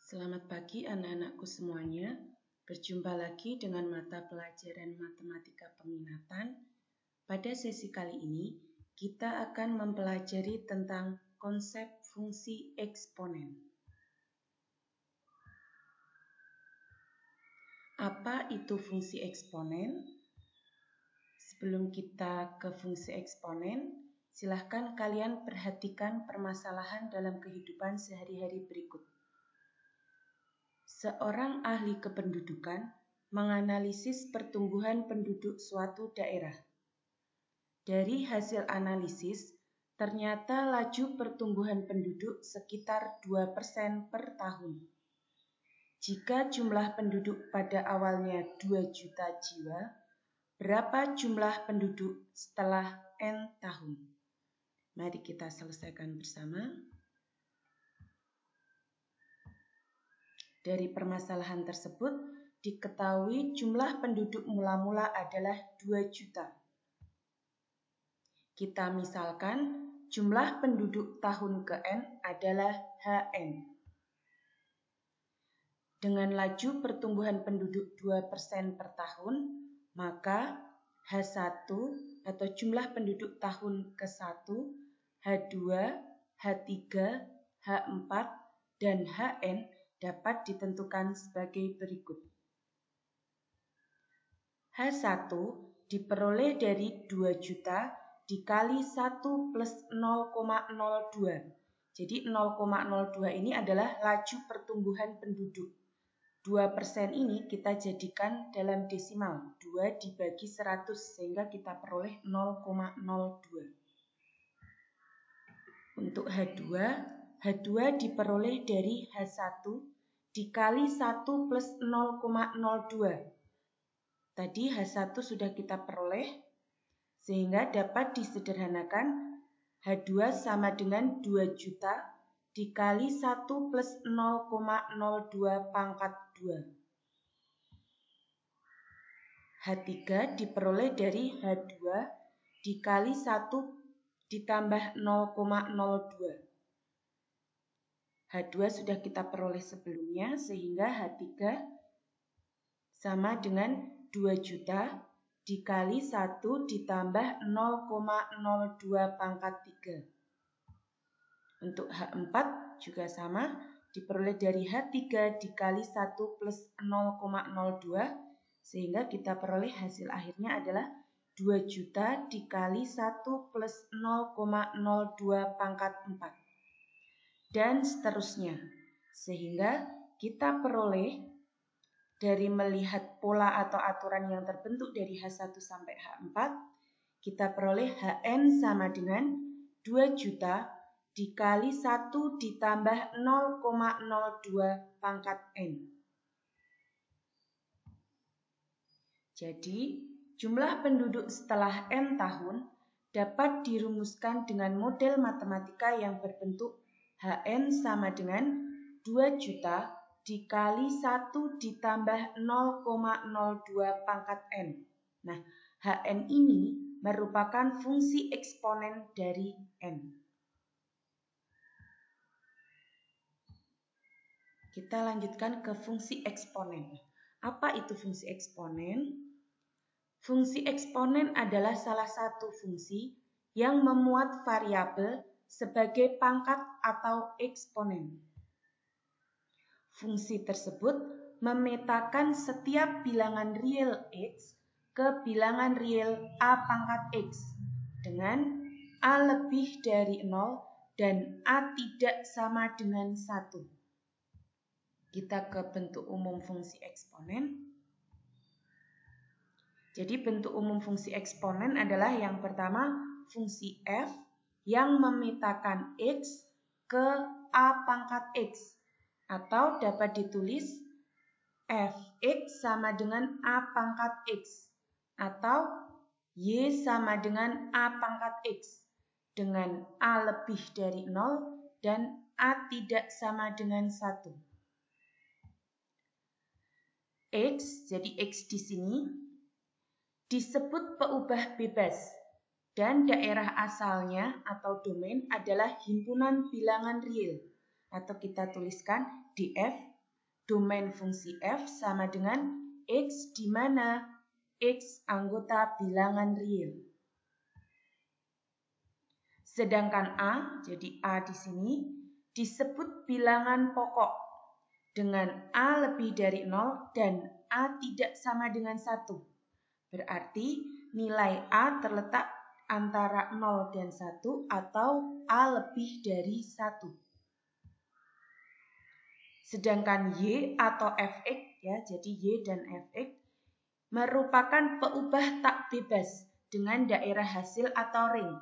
Selamat pagi anak-anakku semuanya. Berjumpa lagi dengan mata pelajaran matematika peminatan. Pada sesi kali ini, kita akan mempelajari tentang konsep fungsi eksponen. Apa itu fungsi eksponen? Sebelum kita ke fungsi eksponen, silahkan kalian perhatikan permasalahan dalam kehidupan sehari-hari berikut. Seorang ahli kependudukan menganalisis pertumbuhan penduduk suatu daerah. Dari hasil analisis, ternyata laju pertumbuhan penduduk sekitar 2% per tahun. Jika jumlah penduduk pada awalnya 2 juta jiwa, berapa jumlah penduduk setelah N tahun? Mari kita selesaikan bersama. Dari permasalahan tersebut, diketahui jumlah penduduk mula-mula adalah 2 juta. Kita misalkan jumlah penduduk tahun ke N adalah HN. Dengan laju pertumbuhan penduduk 2% per tahun, maka H1 atau jumlah penduduk tahun ke-1, H2, H3, H4, dan HN dapat ditentukan sebagai berikut. H1 diperoleh dari 2 juta dikali 1 plus 0,02. Jadi 0,02 ini adalah laju pertumbuhan penduduk. 2% ini kita jadikan dalam desimal. 2 dibagi 100 sehingga kita peroleh 0,02. Untuk H2 diperoleh dari H1 dikali 1 plus 0,02. Tadi H1 sudah kita peroleh, sehingga dapat disederhanakan H2 sama dengan 2 juta dikali 1 plus 0,02 pangkat 2. H3 diperoleh dari H2 dikali 1 ditambah 0,02. H2 sudah kita peroleh sebelumnya, sehingga H3 sama dengan 2 juta dikali 1 ditambah 0,02 pangkat 3. Untuk H4 juga sama, diperoleh dari H3 dikali 1 plus 0,02, sehingga kita peroleh hasil akhirnya adalah 2 juta dikali 1 plus 0,02 pangkat 4. Dan seterusnya, sehingga kita peroleh dari melihat pola atau aturan yang terbentuk dari H1 sampai H4, kita peroleh HN sama dengan 2 juta dikali 1 ditambah 0,02 pangkat N. Jadi, jumlah penduduk setelah N tahun dapat dirumuskan dengan model matematika yang berbentuk HN sama dengan 2 juta dikali 1 ditambah 0,02 pangkat N. Nah, HN ini merupakan fungsi eksponen dari N. Kita lanjutkan ke fungsi eksponen. Apa itu fungsi eksponen? Fungsi eksponen adalah salah satu fungsi yang memuat variabel sebagai pangkat atau eksponen. Fungsi tersebut memetakan setiap bilangan real X ke bilangan real A pangkat X dengan A lebih dari 0 dan A tidak sama dengan 1. Kita ke bentuk umum fungsi eksponen. Jadi bentuk umum fungsi eksponen adalah yang pertama fungsi f yang memetakan x ke A pangkat x, atau dapat ditulis fx sama dengan A pangkat x, atau y sama dengan A pangkat x dengan A lebih dari 0 dan A tidak sama dengan 1. X, jadi X di sini disebut peubah bebas dan daerah asalnya atau domain adalah himpunan bilangan real, atau kita tuliskan df domain fungsi f sama dengan x di mana x anggota bilangan real. Sedangkan a, jadi a di sini disebut bilangan pokok dengan a lebih dari 0 dan a tidak sama dengan 1. Berarti nilai a terletak antara 0 dan 1 atau a lebih dari 1. Sedangkan y atau fx, ya, jadi y dan fx merupakan peubah tak bebas dengan daerah hasil atau ring,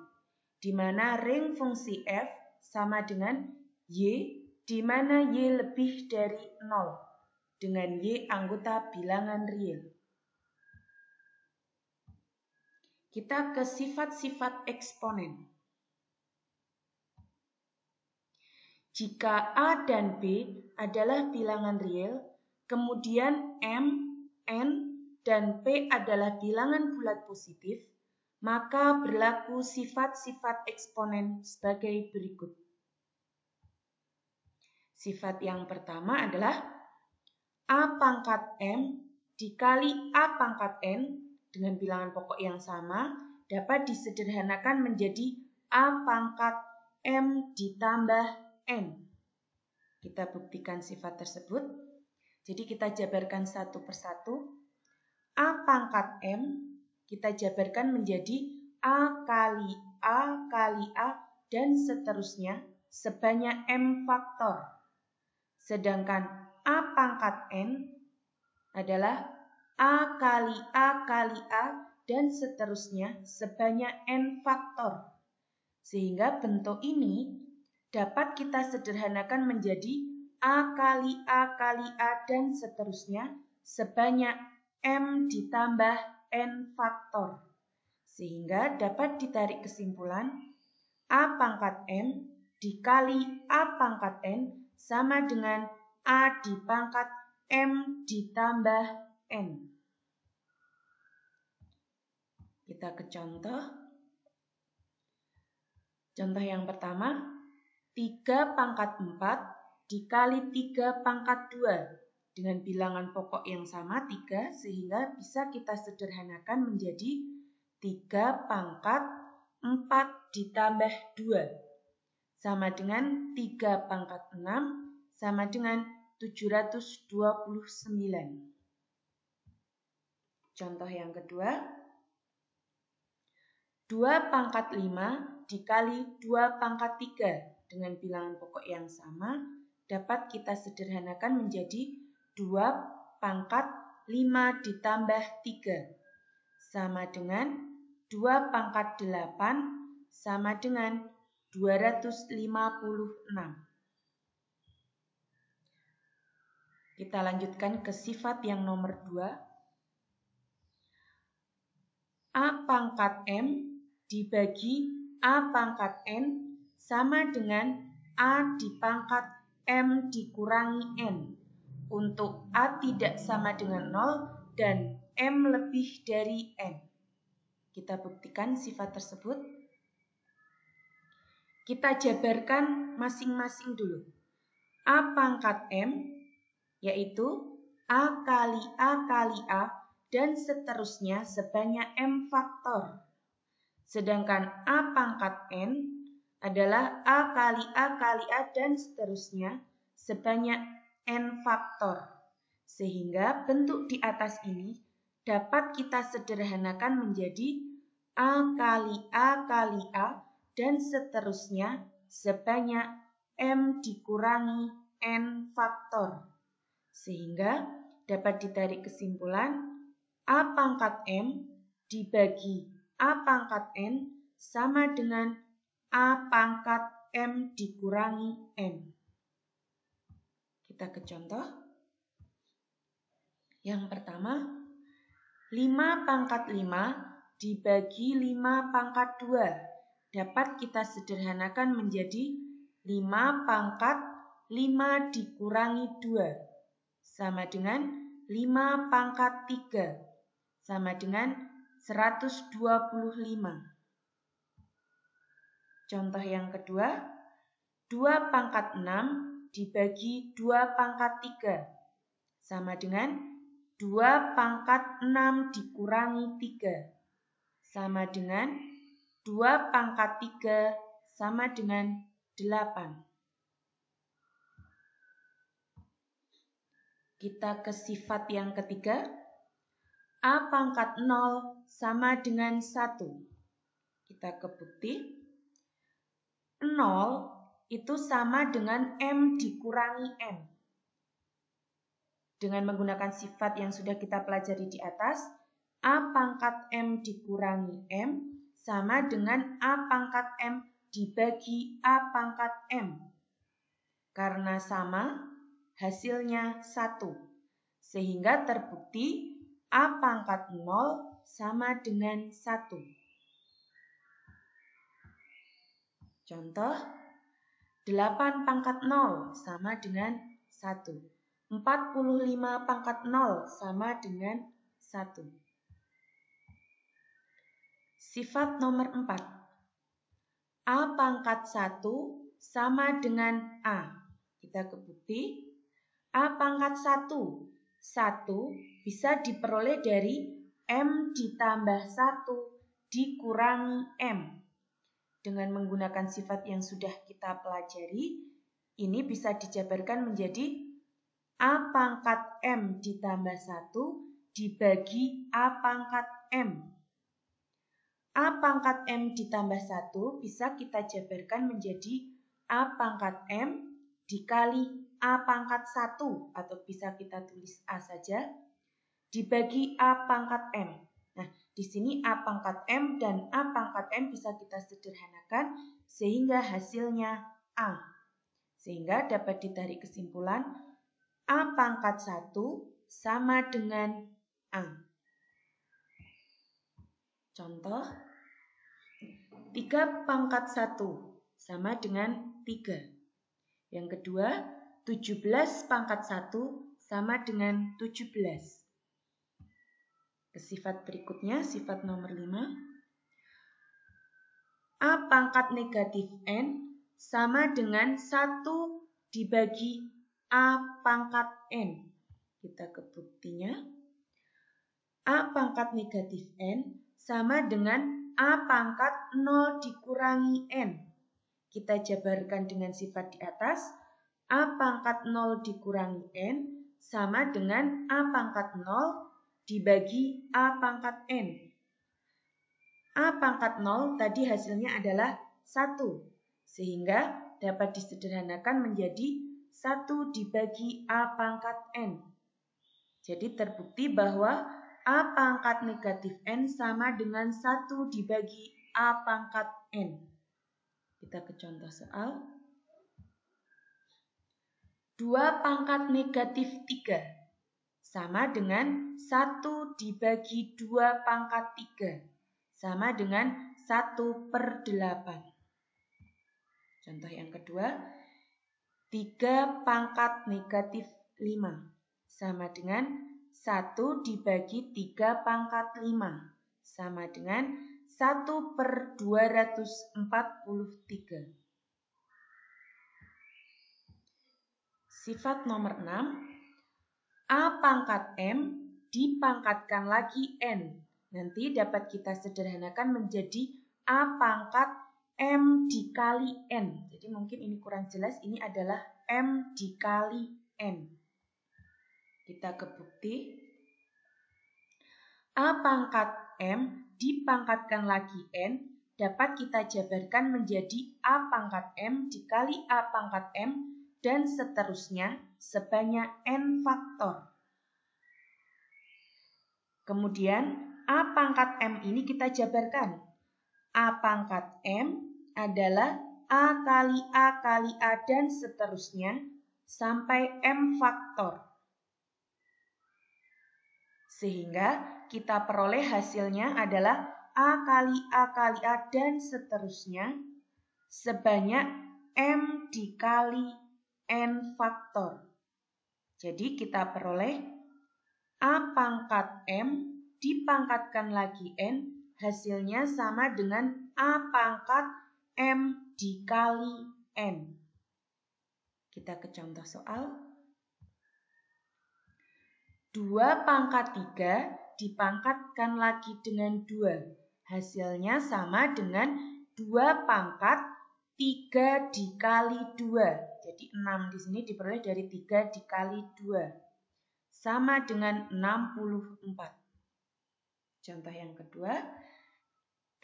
di mana ring fungsi f sama dengan y, di mana y lebih dari 0, dengan y anggota bilangan real. Kita ke sifat-sifat eksponen. Jika A dan B adalah bilangan real, kemudian M, N, dan P adalah bilangan bulat positif, maka berlaku sifat-sifat eksponen sebagai berikut. Sifat yang pertama adalah A pangkat M dikali A pangkat N dengan bilangan pokok yang sama dapat disederhanakan menjadi A pangkat M ditambah N. Kita buktikan sifat tersebut. Jadi kita jabarkan satu persatu. A pangkat M kita jabarkan menjadi A kali A kali A dan seterusnya sebanyak M faktor. Sedangkan A pangkat N adalah A kali A kali A dan seterusnya sebanyak N faktor. Sehingga bentuk ini dapat kita sederhanakan menjadi A kali A kali A dan seterusnya sebanyak M ditambah N faktor. Sehingga dapat ditarik kesimpulan A pangkat M dikali A pangkat N sama dengan A dipangkat M ditambah N. Kita ke contoh. Contoh yang pertama, 3 pangkat 4 dikali 3 pangkat 2 dengan bilangan pokok yang sama 3 sehingga bisa kita sederhanakan menjadi 3 pangkat 4 ditambah 2 sama dengan 3 pangkat 6 sama dengan 729. Contoh yang kedua, 2 pangkat 5 dikali 2 pangkat 3 dengan bilangan pokok yang sama dapat kita sederhanakan menjadi 2 pangkat 5 ditambah 3 sama dengan 2 pangkat 8 sama dengan 256. Kita lanjutkan ke sifat yang nomor 2. A pangkat M dibagi A pangkat N sama dengan A dipangkat M dikurangi N untuk A tidak sama dengan 0 dan M lebih dari N. Kita buktikan sifat tersebut. Kita jabarkan masing-masing dulu. A pangkat M yaitu A kali A kali A dan seterusnya sebanyak M faktor. Sedangkan A pangkat N adalah A kali A kali A dan seterusnya sebanyak N faktor. Sehingga bentuk di atas ini dapat kita sederhanakan menjadi A kali A kali A dan seterusnya sebanyak M dikurangi N faktor. Sehingga dapat ditarik kesimpulan A pangkat M dibagi A pangkat N sama dengan A pangkat M dikurangi N. Kita ke contoh. Yang pertama, 5 pangkat 5 dibagi 5 pangkat 2 dapat kita sederhanakan menjadi 5 pangkat 5 dikurangi 2 sama dengan 5 pangkat 3 sama dengan 125. Contoh yang kedua, 2 pangkat 6 dibagi 2 pangkat 3 sama dengan 2 pangkat 6 dikurangi 3 sama dengan 2 pangkat 3 sama dengan 8. Kita ke sifat yang ketiga. A pangkat 0 sama dengan 1. Kita ke bukti. 0 itu sama dengan M dikurangi M. Dengan menggunakan sifat yang sudah kita pelajari di atas, A pangkat M dikurangi M sama dengan A pangkat M dibagi A pangkat M. Karena sama, hasilnya 1. Sehingga terbukti A pangkat 0 sama dengan 1. Contoh, 8 pangkat 0 sama dengan 1. 45 pangkat 0 sama dengan 1. Sifat nomor 4. A pangkat 1 sama dengan A. Kita ke bukti. A pangkat 1. 1 bisa diperoleh dari M ditambah 1 dikurangi M. Dengan menggunakan sifat yang sudah kita pelajari, ini bisa dijabarkan menjadi A pangkat M ditambah 1 dibagi A pangkat M. A pangkat M ditambah 1 bisa kita jabarkan menjadi A pangkat M dikali A pangkat 1, atau bisa kita tulis A saja, dibagi A pangkat M. Nah, di sini A pangkat M dan A pangkat M bisa kita sederhanakan sehingga hasilnya A. Sehingga dapat ditarik kesimpulan A pangkat 1 sama dengan A. Contoh, 3 pangkat 1 sama dengan 3. Yang kedua, 17 pangkat 1 sama dengan 17. Ke sifat berikutnya, sifat nomor 5. A pangkat negatif N sama dengan 1 dibagi A pangkat N. Kita ke buktinya. A pangkat negatif N sama dengan A pangkat 0 dikurangi N. Kita jabarkan dengan sifat di atas. A pangkat 0 dikurangi N sama dengan A pangkat 0 dibagi A pangkat N. A pangkat 0 tadi hasilnya adalah 1. Sehingga dapat disederhanakan menjadi 1 dibagi A pangkat N. Jadi terbukti bahwa A pangkat negatif N sama dengan 1 dibagi A pangkat N. Kita ke contoh soal. 2 pangkat negatif 3 sama dengan 1 dibagi 2 pangkat 3 sama dengan 1/8. Contoh yang kedua, 3 pangkat negatif 5 sama dengan 1 dibagi 3 pangkat 5 sama dengan 1/243. Sifat nomor 6. A pangkat M dipangkatkan lagi N. Nanti dapat kita sederhanakan menjadi A pangkat M dikali N. Jadi mungkin ini kurang jelas, ini adalah M dikali N. Kita ke bukti. A pangkat M dipangkatkan lagi N dapat kita jabarkan menjadi A pangkat M dikali A pangkat M dan seterusnya sebanyak N faktor. Kemudian A pangkat M ini kita jabarkan. A pangkat M adalah A kali A kali A dan seterusnya sampai M faktor. Sehingga kita peroleh hasilnya adalah A kali A kali A dan seterusnya sebanyak M dikali N faktor. Jadi kita peroleh A pangkat M dipangkatkan lagi N, hasilnya sama dengan A pangkat M dikali N. Kita ke contoh soal. 2 pangkat 3 dipangkatkan lagi dengan 2. Hasilnya sama dengan 2 pangkat 3 dikali 2. Jadi 6 di sini diperoleh dari 3 dikali 2. Sama dengan 64. Contoh yang kedua,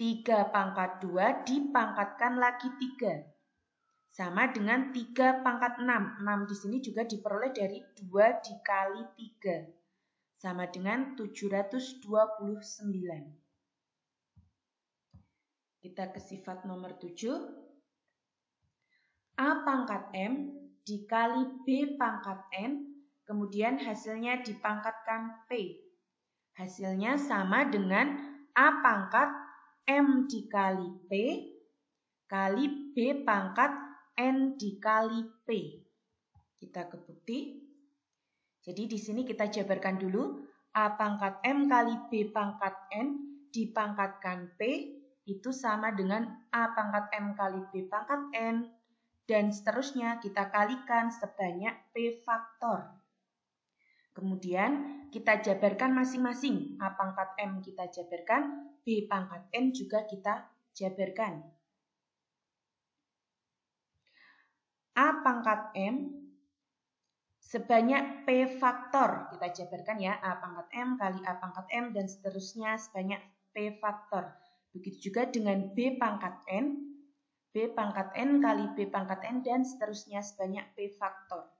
3 pangkat 2 dipangkatkan lagi 3. Sama dengan 3 pangkat 6. 6 di sini juga diperoleh dari 2 dikali 3. Sama dengan 729. Kita ke sifat nomor 7. A pangkat M dikali B pangkat N, kemudian hasilnya dipangkatkan P. Hasilnya sama dengan A pangkat M dikali P kali B pangkat N dikali P. Kita ke bukti. Jadi di sini kita jabarkan dulu. A pangkat M kali B pangkat N dipangkatkan P itu sama dengan A pangkat M kali B pangkat N. Dan seterusnya kita kalikan sebanyak P faktor. Kemudian kita jabarkan masing-masing. A pangkat M kita jabarkan, B pangkat N juga kita jabarkan. A pangkat M sebanyak P faktor. Kita jabarkan ya, A pangkat M kali A pangkat M dan seterusnya sebanyak P faktor. Begitu juga dengan B pangkat N. B pangkat N kali B pangkat N dan seterusnya sebanyak P faktor.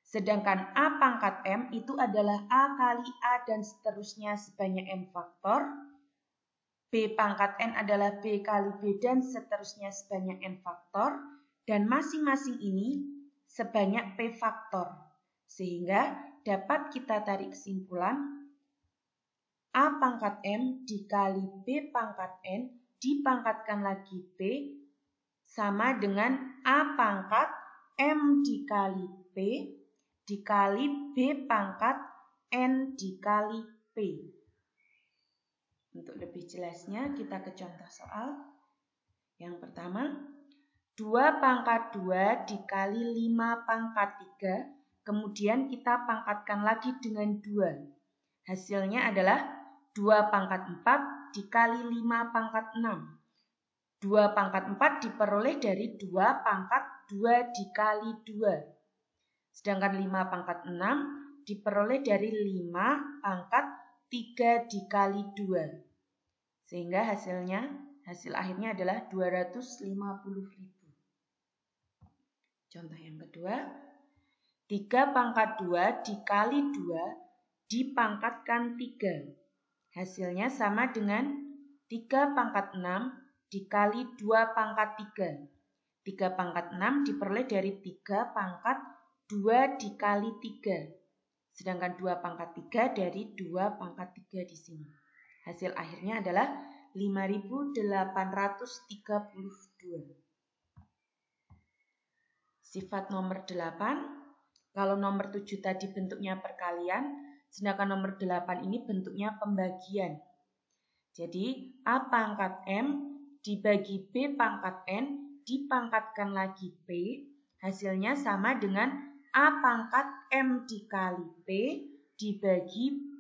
Sedangkan A pangkat M itu adalah A kali A dan seterusnya sebanyak M faktor. B pangkat N adalah B kali B dan seterusnya sebanyak N faktor. Dan masing-masing ini sebanyak P faktor. Sehingga dapat kita tarik kesimpulan A pangkat M dikali B pangkat N dipangkatkan lagi P sama dengan A pangkat M dikali P dikali B pangkat N dikali P. Untuk lebih jelasnya kita ke contoh soal. Yang pertama, 2 pangkat 2 dikali 5 pangkat 3. Kemudian kita pangkatkan lagi dengan 2. Hasilnya adalah 2 pangkat 4 dikali 5 pangkat 6. 2 pangkat 4 diperoleh dari 2 pangkat 2 dikali 2. Sedangkan 5 pangkat 6 diperoleh dari 5 pangkat 3 dikali 2. Sehingga hasil akhirnya adalah 250.000. Contoh yang kedua, 3 pangkat 2 dikali 2 dipangkatkan 3. Hasilnya sama dengan 3 pangkat 6 dikali 2 pangkat 3. 3 pangkat 6 diperoleh dari 3 pangkat 2 dikali 3. Sedangkan 2 pangkat 3 dari 2 pangkat 3 di sini. Hasil akhirnya adalah 5.832. Sifat nomor 8. Kalau nomor 7 tadi bentuknya perkalian, sedangkan nomor 8 ini bentuknya pembagian. Jadi A pangkat M dibagi B pangkat N dipangkatkan lagi P, hasilnya sama dengan A pangkat M dikali P dibagi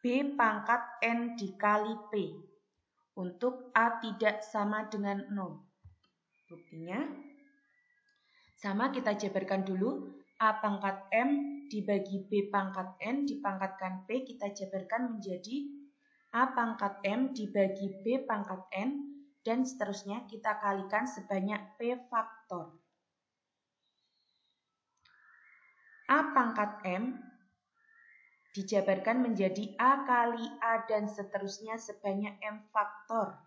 B pangkat N dikali P. Untuk A tidak sama dengan 0. Buktinya, sama kita jabarkan dulu. A pangkat M dibagi B pangkat N dipangkatkan P, kita jabarkan menjadi A pangkat M dibagi B pangkat N dan seterusnya kita kalikan sebanyak P faktor. A pangkat M dijabarkan menjadi A kali A dan seterusnya sebanyak M faktor.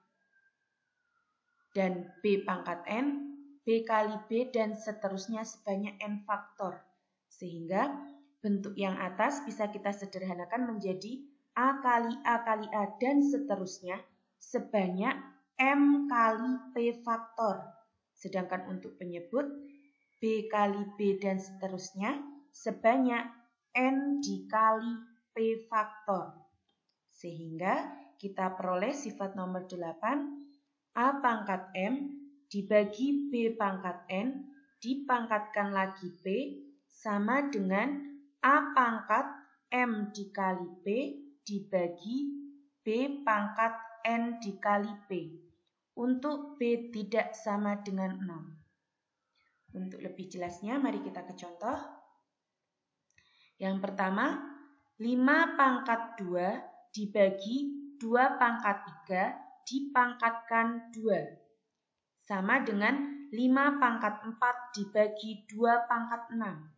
Dan B pangkat N, B kali B dan seterusnya sebanyak N faktor. Sehingga bentuk yang atas bisa kita sederhanakan menjadi A kali A kali A dan seterusnya sebanyak M kali P faktor. Sedangkan untuk penyebut B kali B dan seterusnya sebanyak N dikali P faktor. Sehingga kita peroleh sifat nomor 8, A pangkat M dibagi B pangkat N dipangkatkan lagi P sama dengan A pangkat M dikali P dibagi B pangkat N dikali P untuk B tidak sama dengan 0. Untuk lebih jelasnya, mari kita ke contoh. Yang pertama, 5 pangkat 2 dibagi 2 pangkat 3 dipangkatkan 2. Sama dengan 5 pangkat 4 dibagi 2 pangkat 6.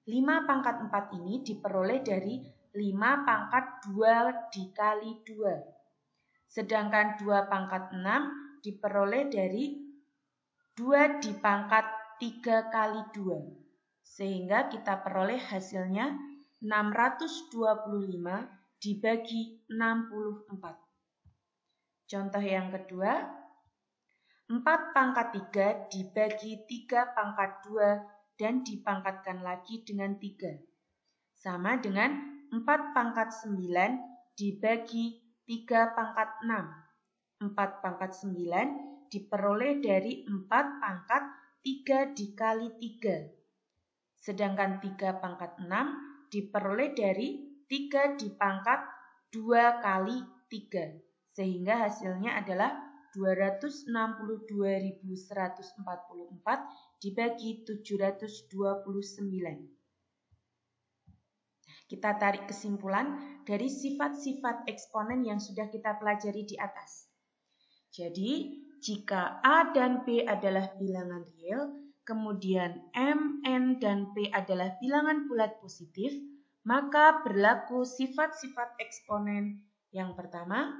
5 pangkat 4 ini diperoleh dari 5 pangkat 2 dikali 2. Sedangkan 2 pangkat 6 diperoleh dari 2 dipangkat 3 kali 2. Sehingga kita peroleh hasilnya 625 dibagi 64. Contoh yang kedua, 4 pangkat 3 dibagi 3 pangkat 2 dan dipangkatkan lagi dengan 3. Sama dengan 4 pangkat 9 dibagi 3 pangkat 6. 4 pangkat 9 diperoleh dari 4 pangkat 3 dikali 3. Sedangkan 3 pangkat 6 diperoleh dari 3 dipangkat 2 kali 3. Sehingga hasilnya adalah 262.144 dibagi 729. Kita tarik kesimpulan dari sifat-sifat eksponen yang sudah kita pelajari di atas. Jadi, jika A dan B adalah bilangan real, kemudian M, N, dan P adalah bilangan bulat positif, maka berlaku sifat-sifat eksponen. Yang pertama,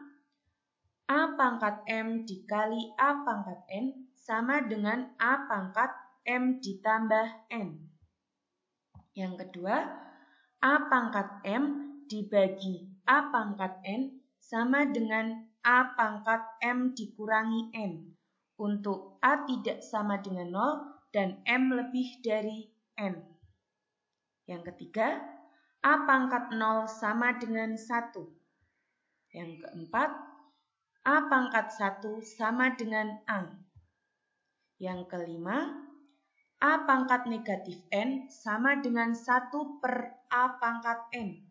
A pangkat M dikali A pangkat N sama dengan A pangkat M ditambah N. Yang kedua, A pangkat M dibagi A pangkat N sama dengan A pangkat M dikurangi N. Untuk A tidak sama dengan 0 dan M lebih dari N. Yang ketiga, A pangkat 0 sama dengan 1. Yang keempat, A pangkat 1 sama dengan A. Yang kelima, A pangkat negatif N sama dengan 1 per A pangkat N.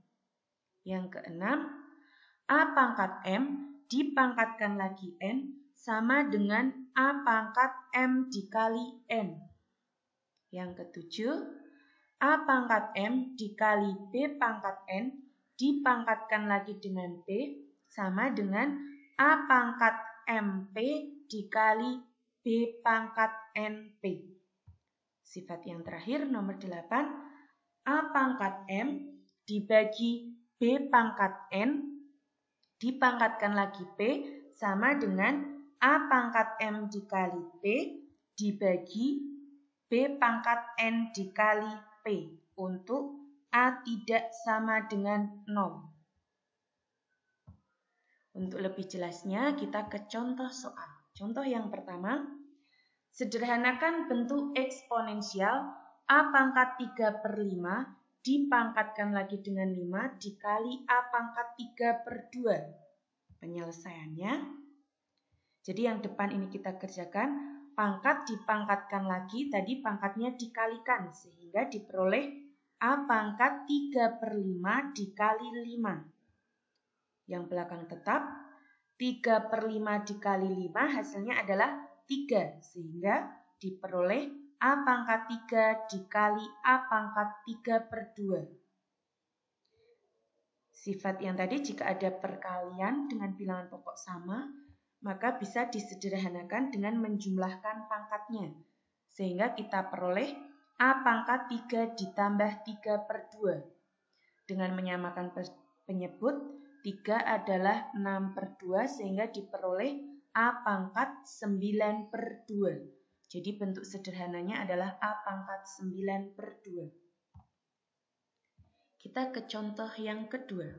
Yang keenam, A pangkat M dipangkatkan lagi N sama dengan A pangkat M dikali N. Yang ketujuh, A pangkat M dikali B pangkat N dipangkatkan lagi dengan P sama dengan A pangkat MP dikali B pangkat NP. Sifat yang terakhir nomor 8, A pangkat M dibagi B pangkat N dipangkatkan lagi P sama dengan A pangkat M dikali P dibagi B pangkat N dikali P untuk A tidak sama dengan 0. Untuk lebih jelasnya, kita ke contoh soal. Contoh yang pertama, sederhanakan bentuk eksponensial A pangkat 3 per 5 dipangkatkan lagi dengan 5 dikali A pangkat 3 per 2. Penyelesaiannya, jadi yang depan ini kita kerjakan, pangkat dipangkatkan lagi, tadi pangkatnya dikalikan, sehingga diperoleh A pangkat 3 per 5 dikali 5. Yang belakang tetap, 3 per 5 dikali 5 hasilnya adalah 3. Sehingga diperoleh A pangkat 3 dikali A pangkat 3 per 2. Sifat yang tadi jika ada perkalian dengan bilangan pokok sama, maka bisa disederhanakan dengan menjumlahkan pangkatnya. Sehingga kita peroleh A pangkat 3 ditambah 3 per 2. Dengan menyamakan penyebut, 3 adalah 6 per 2 sehingga diperoleh A pangkat 9 per 2. Jadi bentuk sederhananya adalah A pangkat 9 per 2. Kita ke contoh yang kedua.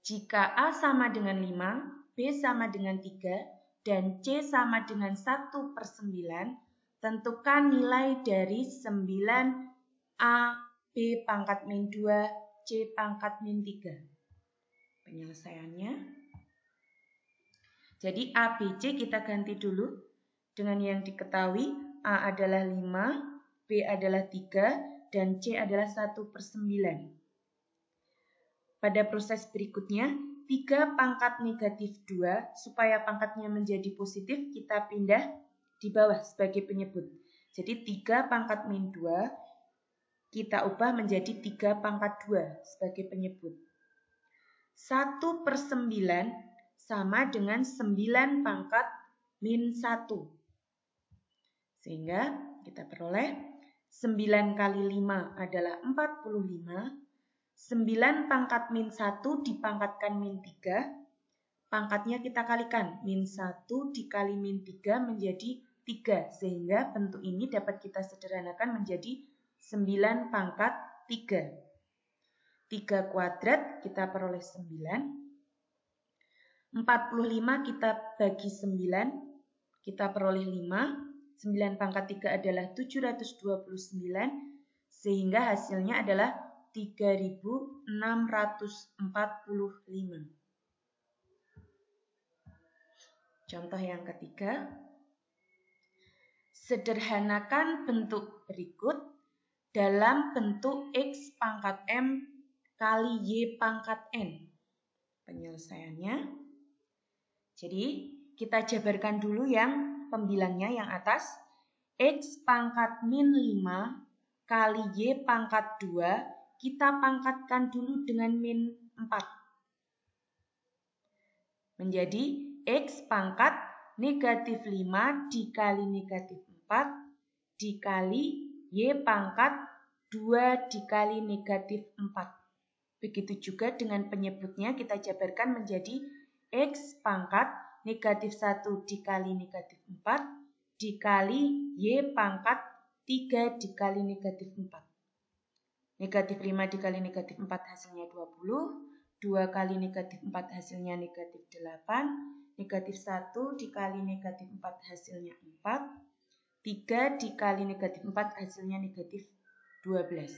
Jika A sama dengan 5, B sama dengan 3, dan C sama dengan 1 per 9, tentukan nilai dari 9A B pangkat min 2, C pangkat min 3. Penyelesaiannya. Jadi A, B, C kita ganti dulu. Dengan yang diketahui, A adalah 5, B adalah 3, dan C adalah 1/9. Pada proses berikutnya, 3 pangkat negatif 2, supaya pangkatnya menjadi positif, kita pindah di bawah sebagai penyebut. Jadi 3 pangkat min 2, kita ubah menjadi 3 pangkat 2 sebagai penyebut. 1/9 sama dengan 9 pangkat min 1. Sehingga kita peroleh 9 kali 5 adalah 45. 9 pangkat min 1 dipangkatkan min 3. Pangkatnya kita kalikan. Min 1 dikali min 3 menjadi 3. Sehingga bentuk ini dapat kita sederhanakan menjadi 9 pangkat 3. 3 kuadrat kita peroleh 9. 45 kita bagi 9. Kita peroleh 5. 9 pangkat 3 adalah 729. Sehingga hasilnya adalah 3645. Contoh yang ketiga. Sederhanakan bentuk berikut dalam bentuk X pangkat M kali Y pangkat N. Penyelesaiannya. Jadi, kita jabarkan dulu yang pembilangnya yang atas. X pangkat min 5 kali Y pangkat 2. Kita pangkatkan dulu dengan min 4. Menjadi X pangkat negatif 5 dikali negatif 4 dikali Y pangkat 2 dikali negatif 4. Begitu juga dengan penyebutnya kita jabarkan menjadi X pangkat negatif 1 dikali negatif 4 dikali Y pangkat 3 dikali negatif 4. Negatif 5 dikali negatif 4 hasilnya 20. 2 kali negatif 4 hasilnya negatif 8. Negatif 1 dikali negatif 4 hasilnya 4. 3 dikali negatif 4 hasilnya negatif 12.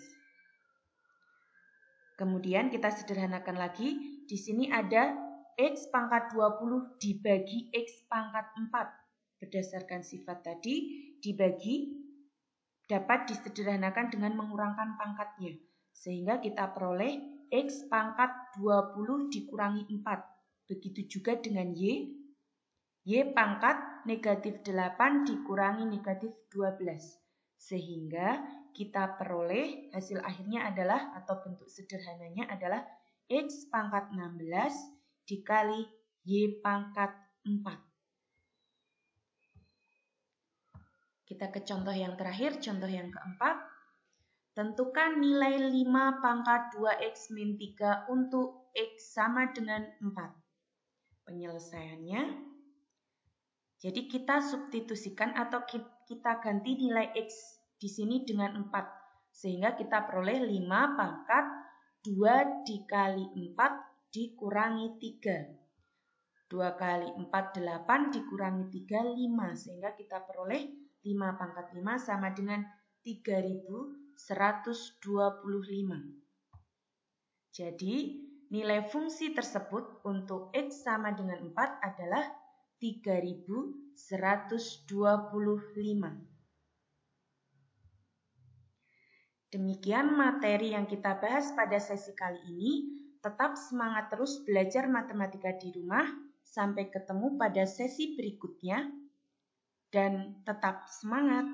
Kemudian kita sederhanakan lagi. Di sini ada X pangkat 20 dibagi X pangkat 4. Berdasarkan sifat tadi dibagi dapat disederhanakan dengan mengurangkan pangkatnya. Sehingga kita peroleh X pangkat 20 dikurangi 4. Begitu juga dengan Y. Y pangkat negatif 8 dikurangi negatif 12. Sehingga kita peroleh hasil akhirnya adalah, atau bentuk sederhananya adalah X pangkat 16 dikali Y pangkat 4. Kita ke contoh yang terakhir, contoh yang keempat. Tentukan nilai 5 pangkat 2x min 3 untuk x sama dengan 4. Penyelesaiannya. Jadi kita substitusikan atau kita ganti nilai x di sini dengan 4. Sehingga kita peroleh 5 pangkat 2 dikali 4 dikurangi 3. 2 kali 4, 8 dikurangi 3, 5. Sehingga kita peroleh 5 pangkat 5 sama dengan 3125. Jadi, nilai fungsi tersebut untuk X sama dengan 4 adalah 3125. Demikian materi yang kita bahas pada sesi kali ini. Tetap semangat terus belajar matematika di rumah. Sampai ketemu pada sesi berikutnya. Dan tetap semangat!